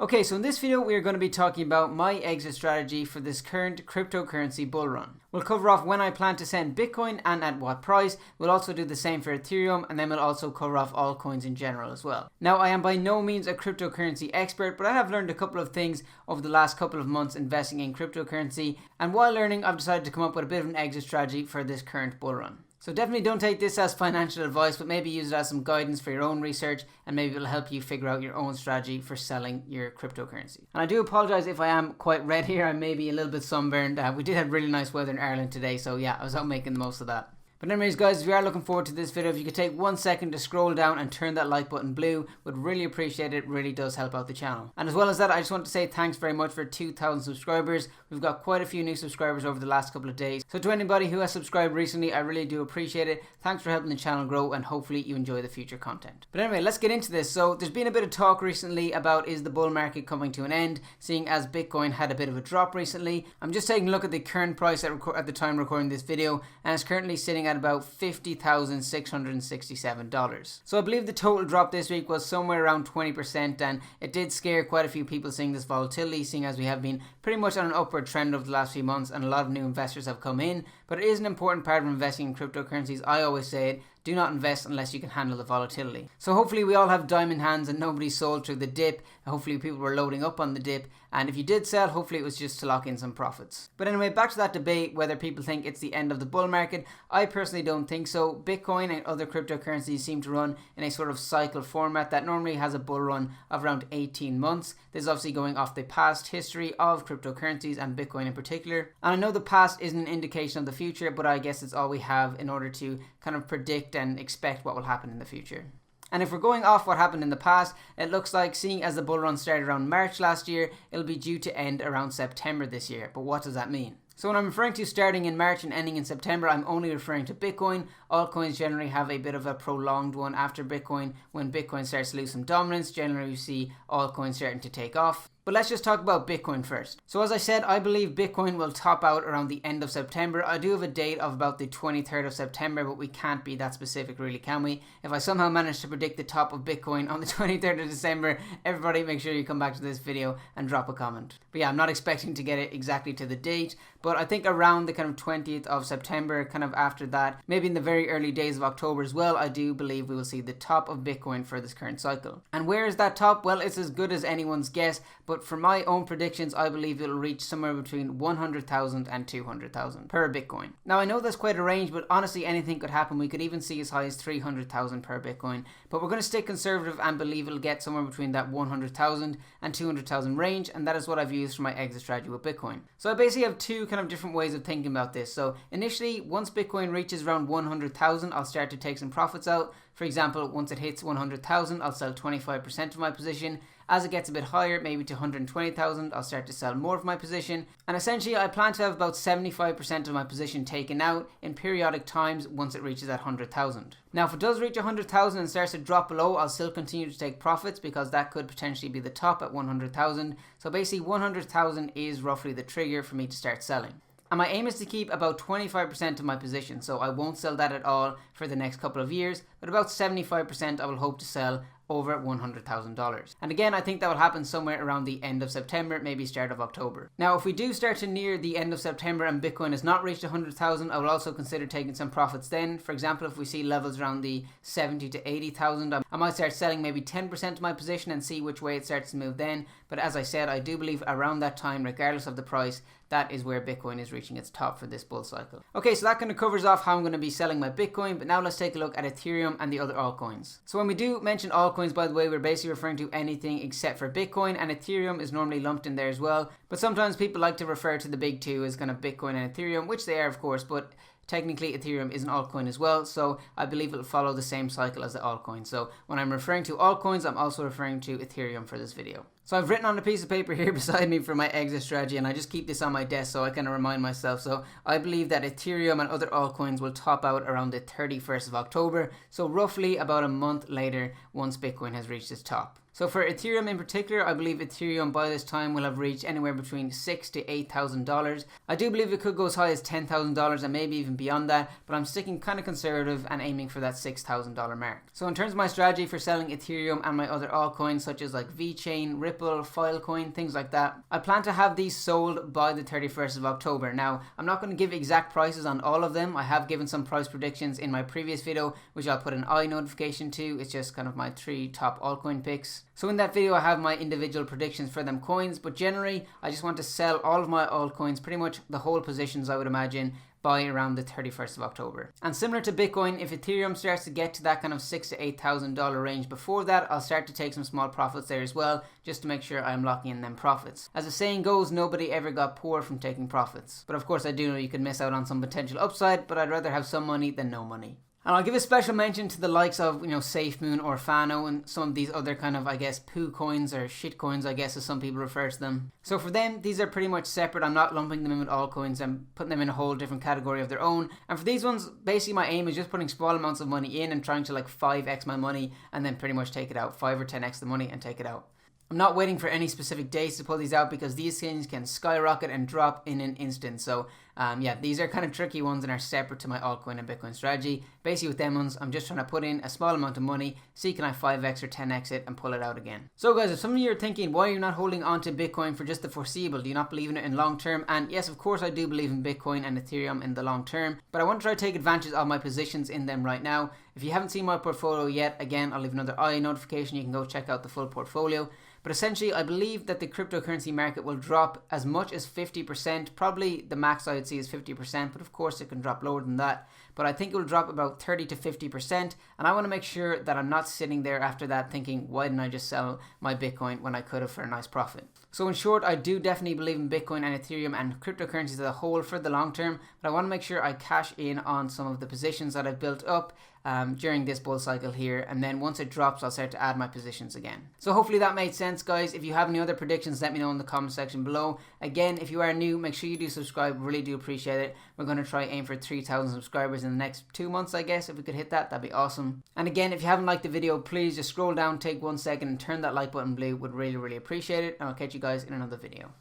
Okay, so in this video we are going to be talking about my exit strategy for this current cryptocurrency bull run. We'll cover off when I plan to send Bitcoin and at what price. We'll also do the same for Ethereum, and then we'll also cover off altcoins in general as well. Now, I am by no means a cryptocurrency expert, but I have learned a couple of things over the last couple of months investing in cryptocurrency, and while learning I've decided to come up with a bit of an exit strategy for this current bull run. So definitely don't take this as financial advice, but maybe use it as some guidance for your own research, and maybe it'll help you figure out your own strategy for selling your cryptocurrency. And I do apologize if I am quite red here. I may be a little bit sunburned. We did have really nice weather in Ireland today, so yeah, I was out making the most of that. But anyways guys, if you are looking forward to this video, if you could take 1 second to scroll down and turn that like button blue, would really appreciate it. It really does help out the channel. And as well as that, I just want to say thanks very much for 2,000 subscribers. We've got quite a few new subscribers over the last couple of days. So to anybody who has subscribed recently, I really do appreciate it. Thanks for helping the channel grow, and hopefully you enjoy the future content. But anyway, let's get into this. So there's been a bit of talk recently about, is the bull market coming to an end, seeing as Bitcoin had a bit of a drop recently. I'm just taking a look at the current price at the time recording this video, and it's currently sitting at about $50,667. So I believe the total drop this week was somewhere around 20%, and it did scare quite a few people seeing this volatility, seeing as we have been pretty much on an upward trend over the last few months and a lot of new investors have come in. But it is an important part of investing in cryptocurrencies. I always say it. Do not invest unless you can handle the volatility. So hopefully we all have diamond hands and nobody sold through the dip. Hopefully people were loading up on the dip. And if you did sell, hopefully it was just to lock in some profits. But anyway, back to that debate whether people think it's the end of the bull market. I personally don't think so. Bitcoin and other cryptocurrencies seem to run in a sort of cycle format that normally has a bull run of around 18 months. This is obviously going off the past history of cryptocurrencies and Bitcoin in particular. And I know the past isn't an indication of the future, but I guess it's all we have in order to kind of predict and expect what will happen in the future. And if we're going off what happened in the past, it looks like, seeing as the bull run started around March last year, it'll be due to end around September this year. But what does that mean? So when I'm referring to starting in March and ending in September, I'm only referring to Bitcoin. Altcoins generally have a bit of a prolonged one after Bitcoin. When Bitcoin starts to lose some dominance, generally we see altcoins starting to take off. But let's just talk about Bitcoin first. So as I said, I believe Bitcoin will top out around the end of September. I do have a date of about the 23rd of September, but we can't be that specific really, can we? If I somehow manage to predict the top of Bitcoin on the 23rd of December, everybody make sure you come back to this video and drop a comment. But yeah, I'm not expecting to get it exactly to the date, but I think around the kind of 20th of September, kind of after that, maybe in the very early days of October as well, I do believe we will see the top of Bitcoin for this current cycle. And where is that top? Well, it's as good as anyone's guess, but for my own predictions, I believe it'll reach somewhere between 100,000 and 200,000 per Bitcoin. Now, I know that's quite a range, but honestly, anything could happen. We could even see as high as 300,000 per Bitcoin, but we're going to stay conservative and believe it'll get somewhere between that 100,000 and 200,000 range, and that is what I've used for my exit strategy with Bitcoin. So I basically have two kind of different ways of thinking about this. So initially, once Bitcoin reaches around 100,000, I'll start to take some profits out. For example, once it hits 100,000, I'll sell 25% of my position. As it gets a bit higher, maybe to 120,000, I'll start to sell more of my position. And essentially, I plan to have about 75% of my position taken out in periodic times once it reaches that 100,000. Now, if it does reach 100,000 and starts to drop below, I'll still continue to take profits because that could potentially be the top at 100,000. So basically, 100,000 is roughly the trigger for me to start selling. And my aim is to keep about 25% of my position, so I won't sell that at all for the next couple of years, but about 75% I will hope to sell over $100,000. And again, I think that will happen somewhere around the end of September, maybe start of October. Now, if we do start to near the end of September and Bitcoin has not reached 100,000, I will also consider taking some profits then. For example, if we see levels around the 70 to 80,000, I might start selling maybe 10% of my position and see which way it starts to move then. But as I said, I do believe around that time, regardless of the price, that is where Bitcoin is reaching its top for this bull cycle. Okay, so that kind of covers off how I'm going to be selling my Bitcoin, but now let's take a look at Ethereum and the other altcoins. So when we do mention altcoins, by the way, we're basically referring to anything except for Bitcoin, and Ethereum is normally lumped in there as well. But sometimes people like to refer to the big two as kind of Bitcoin and Ethereum, which they are, of course, but technically Ethereum is an altcoin as well, so I believe it'll follow the same cycle as the altcoin. So when I'm referring to altcoins, I'm also referring to Ethereum for this video. So I've written on a piece of paper here beside me for my exit strategy, and I just keep this on my desk so I kind of remind myself. So I believe that Ethereum and other altcoins will top out around the 31st of October, so roughly about a month later once Bitcoin has reached its top. So for Ethereum in particular, I believe Ethereum by this time will have reached anywhere between $6,000 to $8,000. I do believe it could go as high as $10,000 and maybe even beyond that, but I'm sticking kind of conservative and aiming for that $6,000 mark. So in terms of my strategy for selling Ethereum and my other altcoins such as like VeChain, Ripple, Filecoin, things like that, I plan to have these sold by the 31st of October. Now, I'm not going to give exact prices on all of them. I have given some price predictions in my previous video, which I'll put an eye notification to. It's just kind of my 3 top altcoin picks. So in that video I have my individual predictions for them coins, but generally I just want to sell all of my altcoins, pretty much the whole positions I would imagine, by around the 31st of October. And similar to Bitcoin, if Ethereum starts to get to that kind of $6,000 to $8,000 range before that, I'll start to take some small profits there as well, just to make sure I'm locking in them profits. As the saying goes, nobody ever got poor from taking profits. But of course I do know you could miss out on some potential upside, but I'd rather have some money than no money. And I'll give a special mention to the likes of, SafeMoon or Fano and some of these other kind of, poo coins or shit coins, I guess, as some people refer to them. So for them, these are pretty much separate. I'm not lumping them in with altcoins. I'm putting them in a whole different category of their own. And for these ones, basically my aim is just putting small amounts of money in and trying to 5x my money and then pretty much take it out. 5 or 10x the money and take it out. I'm not waiting for any specific dates to pull these out because these things can skyrocket and drop in an instant. So these are kind of tricky ones and are separate to my altcoin and Bitcoin strategy. Basically with them ones, I'm just trying to put in a small amount of money, see can I 5x or 10x it and pull it out again. So guys, if some of you are thinking, why are you not holding on to Bitcoin for just the foreseeable? Do you not believe in it in long term? And yes, of course I do believe in Bitcoin and Ethereum in the long term, but I want to try to take advantage of my positions in them right now. If you haven't seen my portfolio yet, again, I'll leave another eye notification. You can go check out the full portfolio. But essentially, I believe that the cryptocurrency market will drop as much as 50%. Probably the max I would see is 50%, but of course it can drop lower than that. But I think it will drop about 30 to 50%. And I want to make sure that I'm not sitting there after that thinking, why didn't I just sell my Bitcoin when I could have for a nice profit? So in short, I do definitely believe in Bitcoin and Ethereum and cryptocurrencies as a whole for the long term. But I want to make sure I cash in on some of the positions that I've built up during this bull cycle here, and then once it drops I'll start to add my positions again. So hopefully that made sense, guys. If you have any other predictions, let me know in the comment section below. Again, if you are new, make sure you do subscribe. Really do appreciate it. We're going to try aim for 3,000 subscribers in the next 2 months, I guess. If we could hit that, that'd be awesome. And again, if you haven't liked the video, please just scroll down, take 1 second and turn that like button blue. Would really appreciate it, and I'll catch you guys in another video.